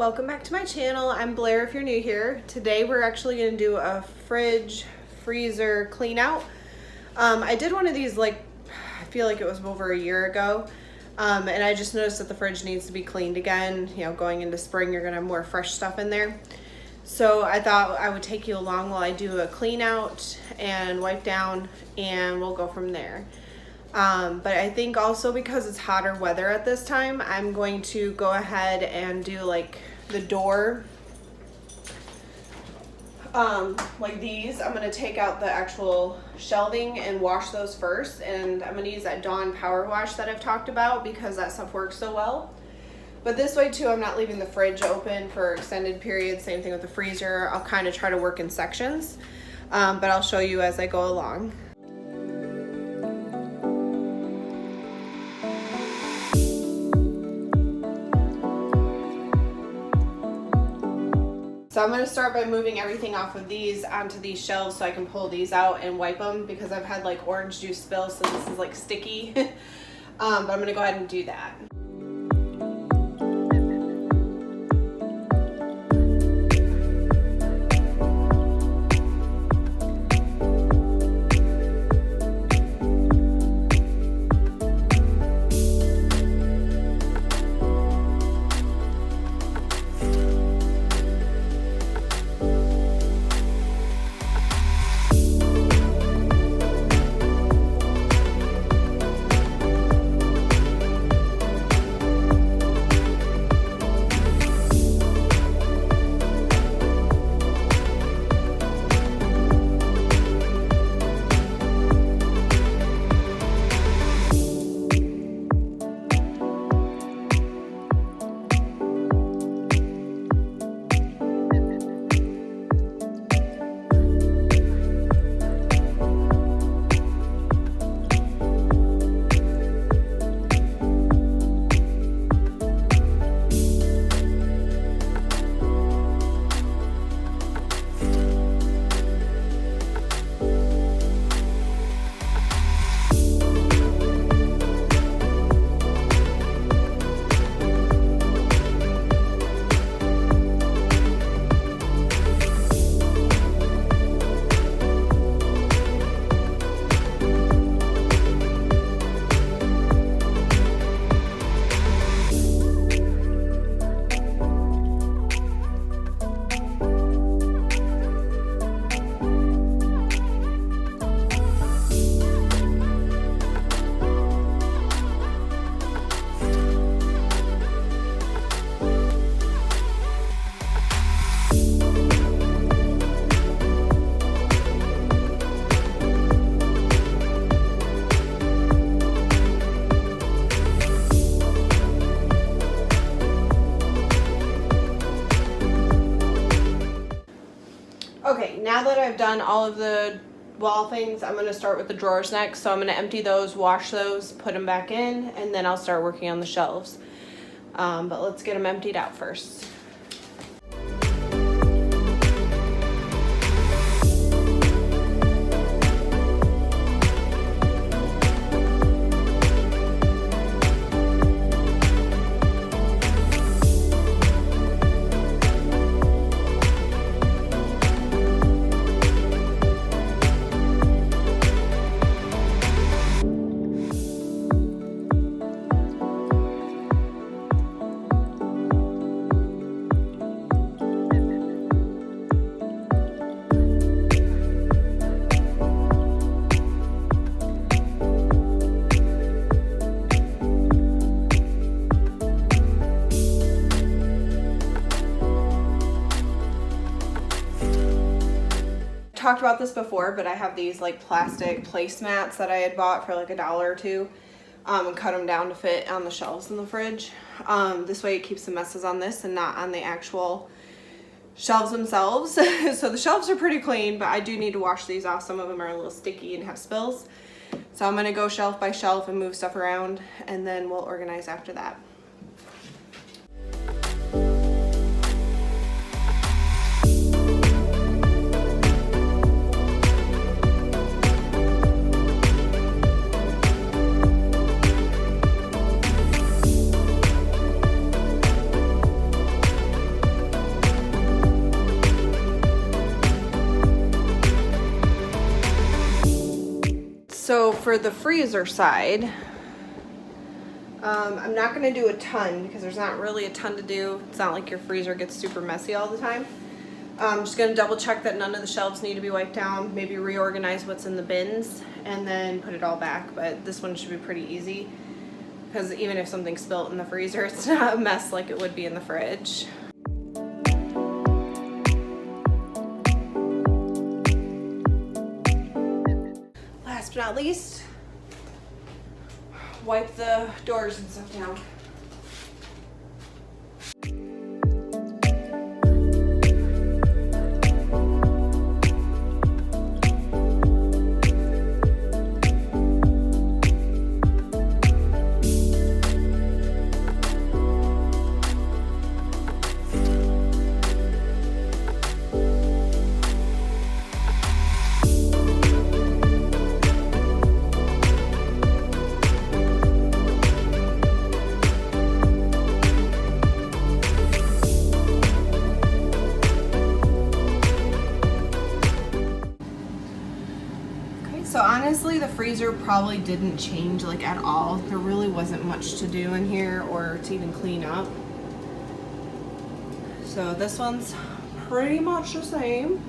Welcome back to my channel. I'm Blair if you're new here. Today we're actually going to do a fridge freezer clean out. I did one of these I feel like it was over a year ago, and I just noticed that the fridge needs to be cleaned again. You know, going into spring you're going to have more fresh stuff in there. So I thought I would take you along while I do a clean out and wipe down, and we'll go from there. But I think also because it's hotter weather at this time, I'm going to go ahead and do the door, like these. I'm going to take out the actual shelving and wash those first, and I'm going to use that Dawn Power Wash that I've talked about because that stuff works so well. But this way too, I'm not leaving the fridge open for extended periods. Same thing with the freezer. I'll kind of try to work in sections, but I'll show you as I go along. So I'm going to start by moving everything off of these onto these shelves so I can pull these out and wipe them, because I've had orange juice spill, so this is sticky. But I'm going to go ahead and do that. Okay, now that I've done all of the wall things, I'm going to start with the drawers next. So I'm going to empty those, wash those, put them back in, and then I'll start working on the shelves. But let's get them emptied out first. Talked about this before, but I have these plastic placemats that I had bought for $1 or $2, and cut them down to fit on the shelves in the fridge. This way it keeps the messes on this and not on the actual shelves themselves. So the shelves are pretty clean, but I do need to wash these off. Some of them are a little sticky and have spills. So I'm going to go shelf by shelf and move stuff around, and then we'll organize after that. for the freezer side, I'm not going to do a ton because there's not really a ton to do. It's not like your freezer gets super messy all the time. I'm just going to double check that none of the shelves need to be wiped down, maybe reorganize what's in the bins, and then put it all back. But this one should be pretty easy because even if something's spilt in the freezer, it's not a mess like it would be in the fridge. Last but not least, wipe the doors and stuff down. So honestly, the freezer probably didn't change like at all. There really wasn't much to do in here or to even clean up. So this one's pretty much the same.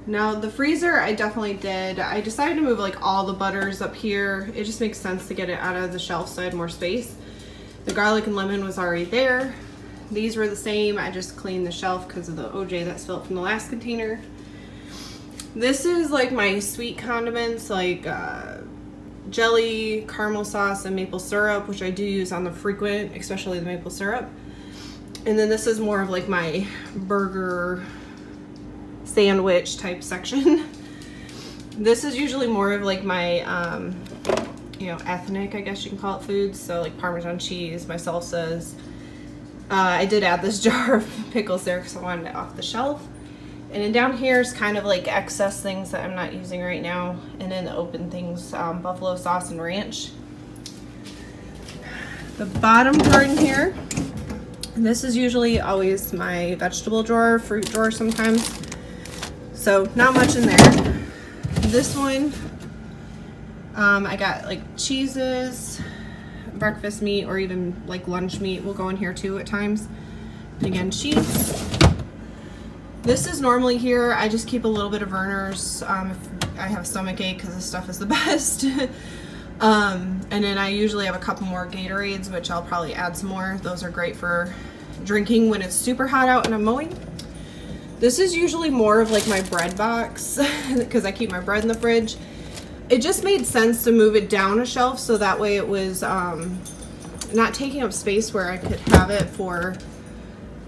Now the freezer, I definitely did. I decided to move like all the butters up here. It just makes sense to get it out of the shelf so I had more space. The garlic and lemon was already there. These were the same. I just cleaned the shelf because of the OJ that spilled from the last container. This is like my sweet condiments, like jelly, caramel sauce, and maple syrup, which I do use on the frequent, especially the maple syrup. And then this is more of like my burger sandwich type section. This is usually more of like my, you know, ethnic, I guess you can call it, foods. So like Parmesan cheese, my salsas. I did add this jar of pickles there because I wanted it off the shelf. And then down here is kind of like excess things that I'm not using right now. And then the open things, buffalo sauce and ranch. The bottom drawer in here, this is usually always my vegetable drawer, fruit drawer sometimes. So not much in there. This one, I got like cheeses, breakfast meat, or even like lunch meat will go in here too at times. And again, cheese. This is normally here. I just keep a little bit of Verner's if I have stomach ache because this stuff is the best. And then I usually have a couple more Gatorades, which I'll probably add some more. Those are great for drinking when it's super hot out and I'm mowing. This is usually more of like my bread box because I keep my bread in the fridge. It just made sense to move it down a shelf so that way it was not taking up space where I could have it for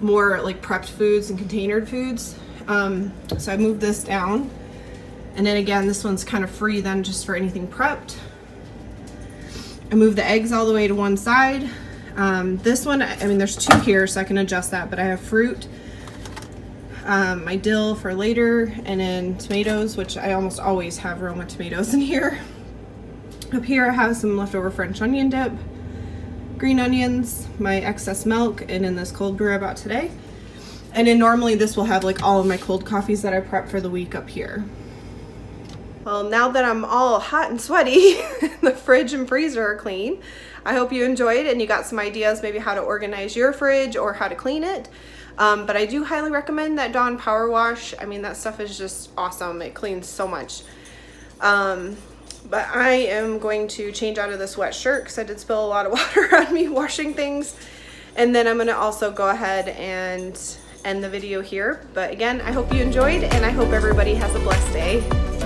more like prepped foods and containered foods. So I moved this down, and then again this one's kind of free then just for anything prepped. I moved the eggs all the way to one side. This one, I mean there's two here so I can adjust that, but I have fruit, my dill for later, and then tomatoes, which I almost always have Roma tomatoes in here. Up here I have some leftover French onion dip, green onions, my excess milk, and in this cold brew I bought today. And then normally this will have like all of my cold coffees that I prep for the week up here. Well, now that I'm all hot and sweaty, the fridge and freezer are clean. I hope you enjoyed and you got some ideas maybe how to organize your fridge or how to clean it. But I do highly recommend that Dawn Power Wash. I mean, that stuff is just awesome. It cleans so much. But I am going to change out of this wet shirt because I did spill a lot of water on me washing things. And then I'm going to also go ahead and end the video here. But again, I hope you enjoyed and I hope everybody has a blessed day.